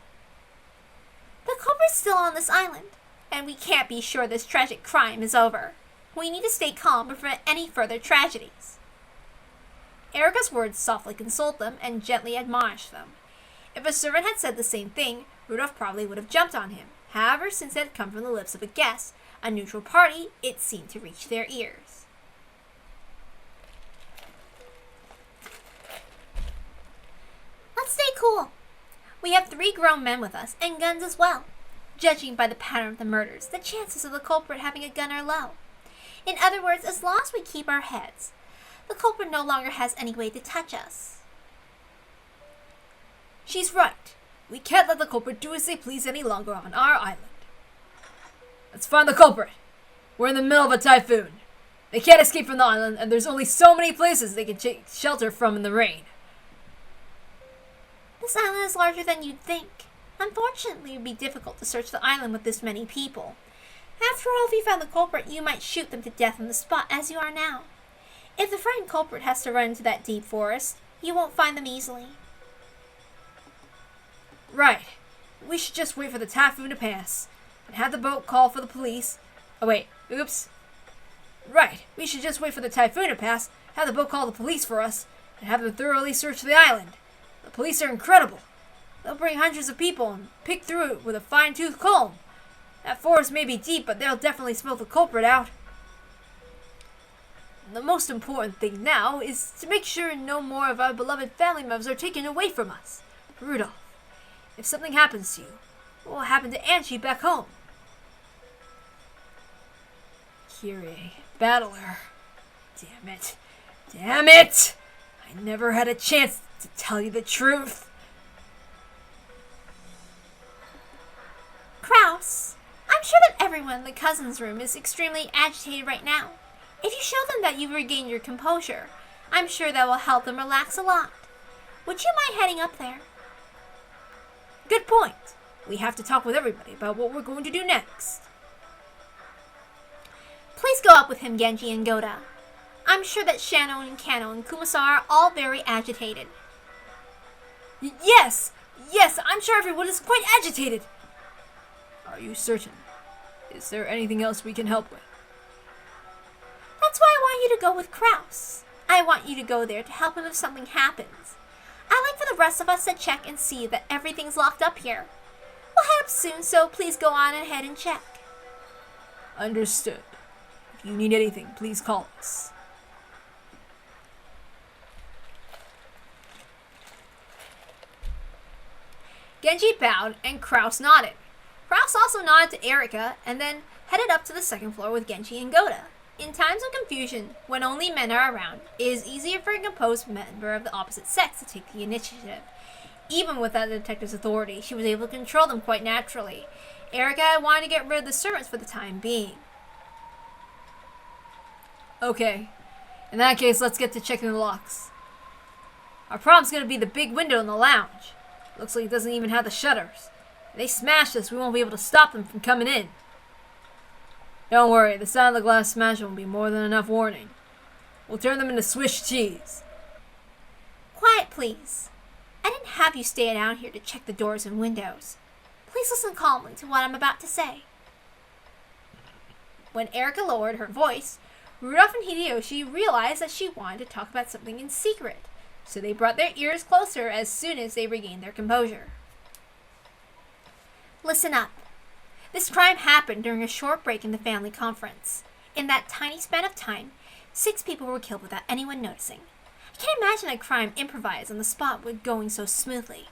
The culprit's still on this island, and we can't be sure this tragic crime is over. We need to stay calm to prevent any further tragedies. Erica's words softly consoled them and gently admonished them. If a servant had said the same thing, Rudolph probably would have jumped on him. However, since it had come from the lips of a guest, a neutral party, it seemed to reach their ears. Let's stay cool. We have 3 grown men with us, and guns as well. Judging by the pattern of the murders, the chances of the culprit having a gun are low. In other words, as long as we keep our heads, the culprit no longer has any way to touch us. She's right. We can't let the culprit do as they please any longer on our island. Let's find the culprit. We're in the middle of a typhoon. They can't escape from the island, and there's only so many places they can take shelter from in the rain. This island is larger than you'd think. Unfortunately, it would be difficult to search the island with this many people. After all, if you found the culprit, you might shoot them to death on the spot, as you are now. If the frightened culprit has to run into that deep forest, you won't find them easily. Right. We should just wait for the typhoon to pass, and have the boat call for the police. Oh wait, oops. Right, we should just wait for the typhoon to pass, have the boat call the police for us, and have them thoroughly search the island. The police are incredible. They'll bring hundreds of people and pick through it with a fine-tooth comb. That forest may be deep, but they'll definitely smell the culprit out. The most important thing now is to make sure no more of our beloved family members are taken away from us. Rudolph, if something happens to you, what will happen to Angie back home? Kyrie, battler. Damn it. Damn it! I never had a chance to tell you the truth. Kraus, I'm sure that everyone in the cousins' room is extremely agitated right now. If you show them that you've regained your composure, I'm sure that will help them relax a lot. Would you mind heading up there? Good point. We have to talk with everybody about what we're going to do next. Please go up with him, Genji and Goda. I'm sure that Shano and Kano and Kumasa are all very agitated. Yes, I'm sure everyone is quite agitated. Are you certain? Is there anything else we can help with? That's why I want you to go with Kraus. I want you to go there to help him if something happens. I'd like for the rest of us to check and see that everything's locked up here. We'll head up soon, so please go on ahead and check. Understood. If you need anything, please call us. Genji bowed and Kraus nodded. Kraus also nodded to Erika and then headed up to the second floor with Genji and Goda. In times of confusion, when only men are around, it is easier for a composed member of the opposite sex to take the initiative. Even without the detective's authority, she was able to control them quite naturally. Erika wanted to get rid of the servants for the time being. Okay, in that case, let's get to checking the locks. Our problem's gonna be the big window in the lounge. Looks like it doesn't even have the shutters. If they smash this, we won't be able to stop them from coming in. Don't worry, the sound of the glass smashing will be more than enough warning. We'll turn them into Swiss cheese. Quiet, please. I didn't have you stay down here to check the doors and windows. Please listen calmly to what I'm about to say. When Erika lowered her voice, Rudolph and Hideyoshi realized that she wanted to talk about something in secret, so they brought their ears closer as soon as they regained their composure. Listen up. This crime happened during a short break in the family conference. In that tiny span of time, 6 people were killed without anyone noticing. I can't imagine a crime improvised on the spot with going so smoothly.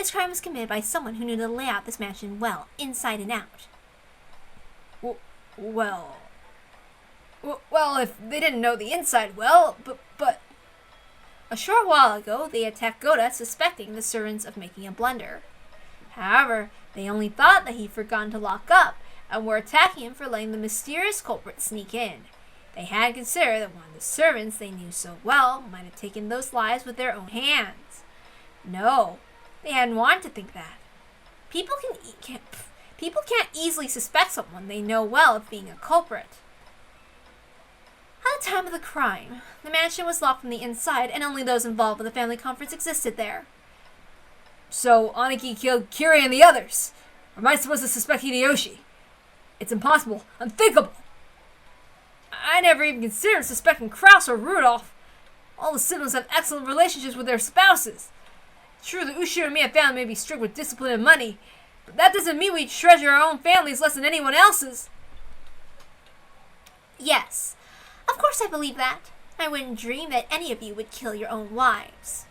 This crime was committed by someone who knew to lay out this mansion well, inside and out. Well, if they didn't know the inside well, but... A short while ago, they attacked Goda, suspecting the servants of making a blunder. However, they only thought that he'd forgotten to lock up, and were attacking him for letting the mysterious culprit sneak in. They had considered that one of the servants they knew so well might have taken those lives with their own hands. No, they hadn't wanted to think that. People can't easily suspect someone they know well of being a culprit. At the time of the crime, the mansion was locked from the inside, and only those involved with the family conference existed there. So Aniki killed Kiri and the others. Or am I supposed to suspect Hideyoshi? It's impossible. Unthinkable. I never even considered suspecting Kraus or Rudolph. All the siblings have excellent relationships with their spouses. True, the Ushiramiya family may be strict with discipline and money, but that doesn't mean we treasure our own families less than anyone else's. Yes, of course I believe that. I wouldn't dream that any of you would kill your own wives.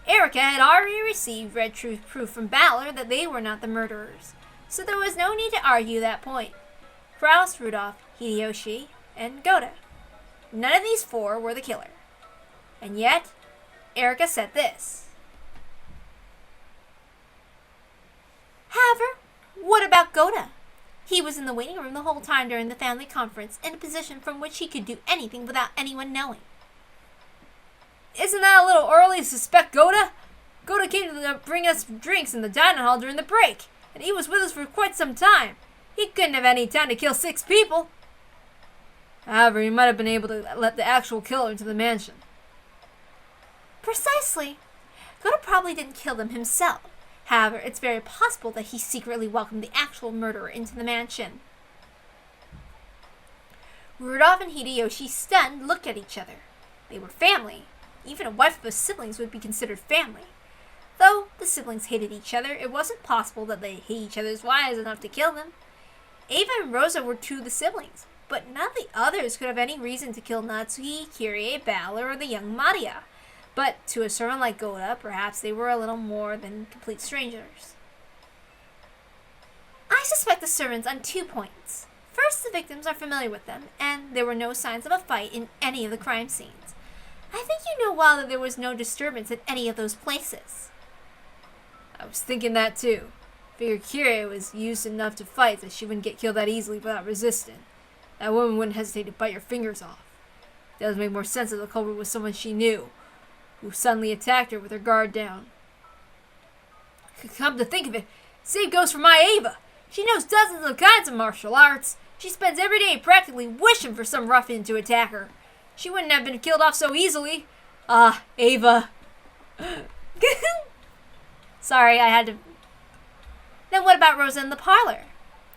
Erica had already received red truth proof from Balor that they were not the murderers, so there was no need to argue that point. Kraus, Rudolph, Hideyoshi, and Goda. None of these four were the killer. And yet, Erica said this. However, what about Goda? He was in the waiting room the whole time during the family conference, in a position from which he could do anything without anyone knowing. Isn't that a little early to suspect Goda? Goda came to bring us drinks in the dining hall during the break, and he was with us for quite some time. He couldn't have any time to kill 6 people. However, he might have been able to let the actual killer into the mansion. Precisely. Goda probably didn't kill them himself. However, it's very possible that he secretly welcomed the actual murderer into the mansion. Rudolph and Hideyoshi, stunned, looked at each other. They were family. Even a wife of a siblings would be considered family. Though the siblings hated each other, it wasn't possible that they hate each other's wives enough to kill them. Ava and Rosa were 2 of the siblings, but none of the others could have any reason to kill Natsuki, Kirie, Balor, or the young Maria. But to a servant like Goda, perhaps they were a little more than complete strangers. I suspect the servants on 2 points. First, the victims are familiar with them, and there were no signs of a fight in any of the crime scenes. I think you know well that there was no disturbance at any of those places. I was thinking that too. Figured Kirie was used enough to fight that she wouldn't get killed that easily without resisting. That woman wouldn't hesitate to bite your fingers off. It does make more sense that the culprit was someone she knew, who suddenly attacked her with her guard down. Come to think of it, same goes for my Ava. She knows dozens of kinds of martial arts. She spends every day practically wishing for some ruffian to attack her. She wouldn't have been killed off so easily. Ah, Ava. Sorry, I had to... Then what about Rosa in the parlor?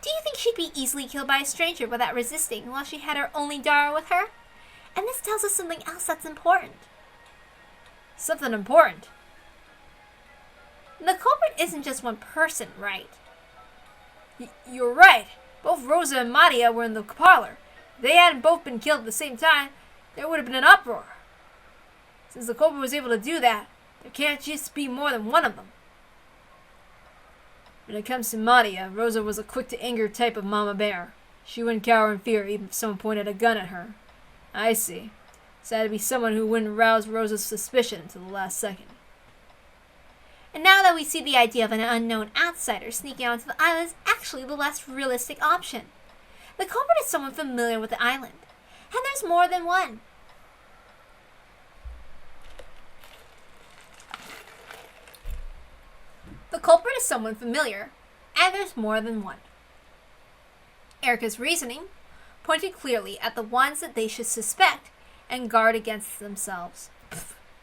Do you think she'd be easily killed by a stranger without resisting while she had her only daughter with her? And this tells us something else that's important. Something important? The culprit isn't just one person, right? You're right. Both Rosa and Maria were in the parlor. If they hadn't both been killed at the same time, there would have been an uproar. Since the culprit was able to do that, there can't just be more than one of them. When it comes to Maria, Rosa was a quick-to-anger type of mama bear. She wouldn't cower in fear even if someone pointed a gun at her. I see. So it had to be someone who wouldn't rouse Rosa's suspicion until the last second. And now that we see the idea of an unknown outsider sneaking onto the island is actually the less realistic option. The culprit is someone familiar with the island. And there's more than one. The culprit is someone familiar, and there's more than one. Erica's reasoning pointed clearly at the ones that they should suspect and guard against themselves.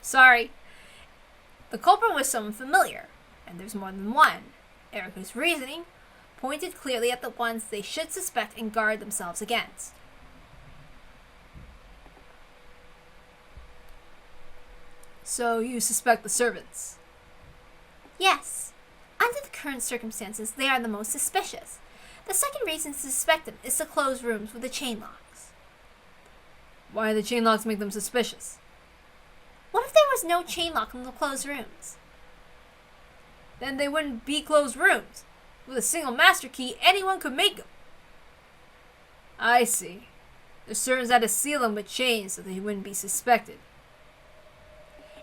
Sorry. The culprit was someone familiar, and there's more than one. Erica's reasoning pointed clearly at the ones they should suspect and guard themselves against. So you suspect the servants? Yes. Under the current circumstances, they are the most suspicious. The second reason to suspect them is to close rooms with the chain locks. Why do the chain locks make them suspicious? What if there was no chain lock in the closed rooms? Then they wouldn't be closed rooms. With a single master key, anyone could make them. I see. The servants had to seal them with chains so they wouldn't be suspected.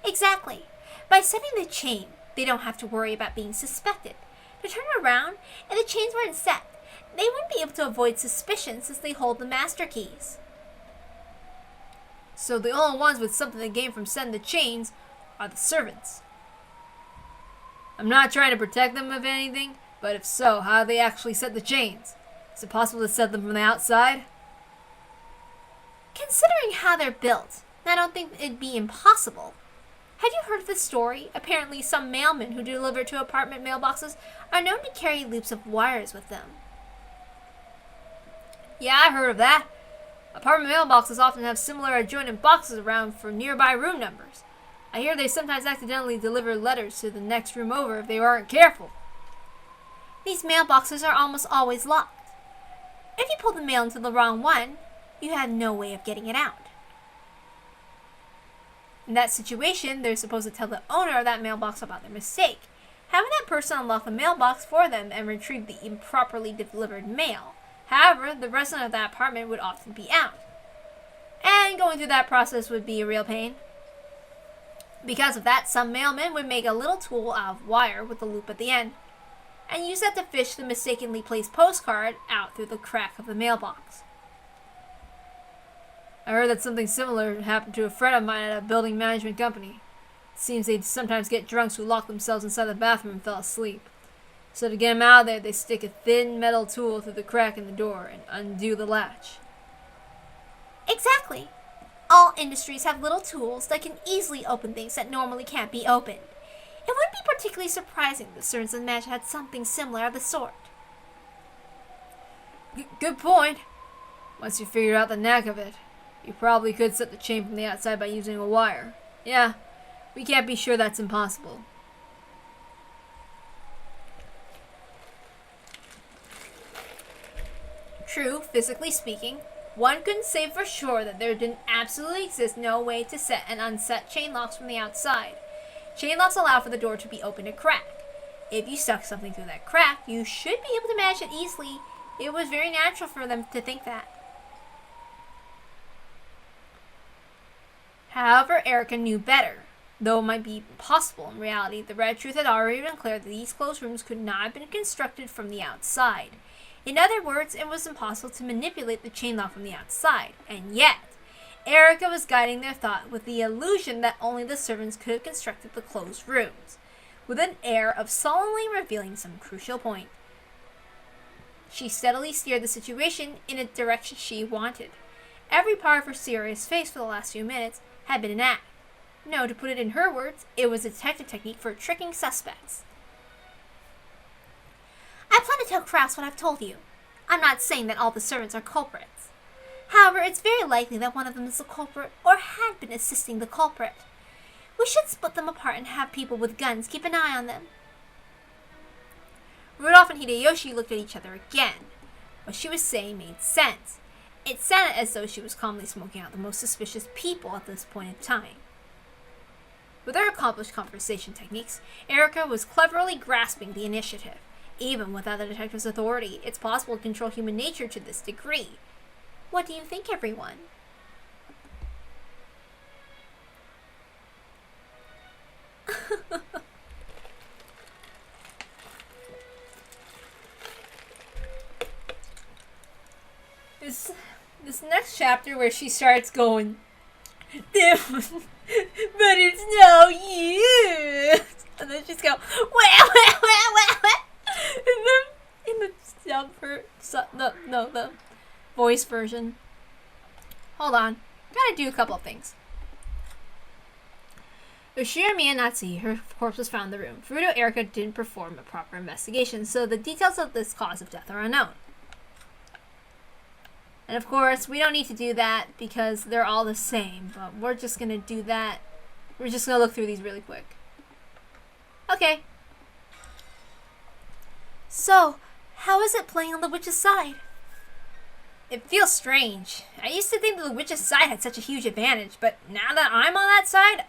Exactly. By setting the chain, they don't have to worry about being suspected. To turn around, if the chains weren't set, they wouldn't be able to avoid suspicion since they hold the master keys. So the only ones with something to gain from setting the chains are the servants. I'm not trying to protect them of anything, but if so, how do they actually set the chains? Is it possible to set them from the outside? Considering how they're built, I don't think it'd be impossible. Have you heard of the story? Apparently some mailmen who deliver to apartment mailboxes are known to carry loops of wires with them. Yeah, I heard of that. Apartment mailboxes often have similar adjoining boxes around for nearby room numbers. I hear they sometimes accidentally deliver letters to the next room over if they aren't careful. These mailboxes are almost always locked. If you pull the mail into the wrong one, you have no way of getting it out. In that situation, they're supposed to tell the owner of that mailbox about their mistake, having that person unlock the mailbox for them and retrieve the improperly delivered mail. However, the resident of that apartment would often be out, and going through that process would be a real pain. Because of that, some mailmen would make a little tool out of wire with a loop at the end, and use that to fish the mistakenly placed postcard out through the crack of the mailbox. I heard that something similar happened to a friend of mine at a building management company. It seems they'd sometimes get drunks who locked themselves inside the bathroom and fell asleep. So to get them out of there, they stick a thin metal tool through the crack in the door and undo the latch. Exactly. All industries have little tools that can easily open things that normally can't be opened. It wouldn't be particularly surprising that Stearns and Madge had something similar of the sort. Good point. Once you figure out the knack of it, you probably could set the chain from the outside by using a wire. Yeah, we can't be sure that's impossible. True, physically speaking, one couldn't say for sure that there didn't absolutely exist no way to set and unset chain locks from the outside. Chain locks allow for the door to be opened a crack. If you stuck something through that crack, you should be able to manage it easily. It was very natural for them to think that. However, Erica knew better. Though it might be possible in reality, the red truth had already been clear that these closed rooms could not have been constructed from the outside. In other words, it was impossible to manipulate the chain lock from the outside. And yet, Erica was guiding their thought with the illusion that only the servants could have constructed the closed rooms, with an air of solemnly revealing some crucial point. She steadily steered the situation in a direction she wanted. Every part of her serious face for the last few minutes had been an act. No, to put it in her words, it was a detective technique for tricking suspects. I plan to tell Kraus what I've told you. I'm not saying that all the servants are culprits. However, it's very likely that one of them is the culprit or had been assisting the culprit. We should split them apart and have people with guns keep an eye on them. Rudolph and Hideyoshi looked at each other again. What she was saying made sense. It sounded as though she was calmly smoking out the most suspicious people at this point in time. With her accomplished conversation techniques, Erica was cleverly grasping the initiative. Even without the detective's authority, it's possible to control human nature to this degree. What do you think, everyone? This next chapter where she starts going, but it's no use. And then she's going, well. In the the voice version. Hold on. Gotta do a couple of things. Yoshiro Miyanatsu, her corpse was found in the room. Furuto Erica didn't perform a proper investigation, so the details of this cause of death are unknown. And of course, we don't need to do that because they're all the same, but we're just gonna do that. We're just gonna look through these really quick. Okay. So, how is it playing on the witch's side? It feels strange. I used to think that the witch's side had such a huge advantage, but now that I'm on that side,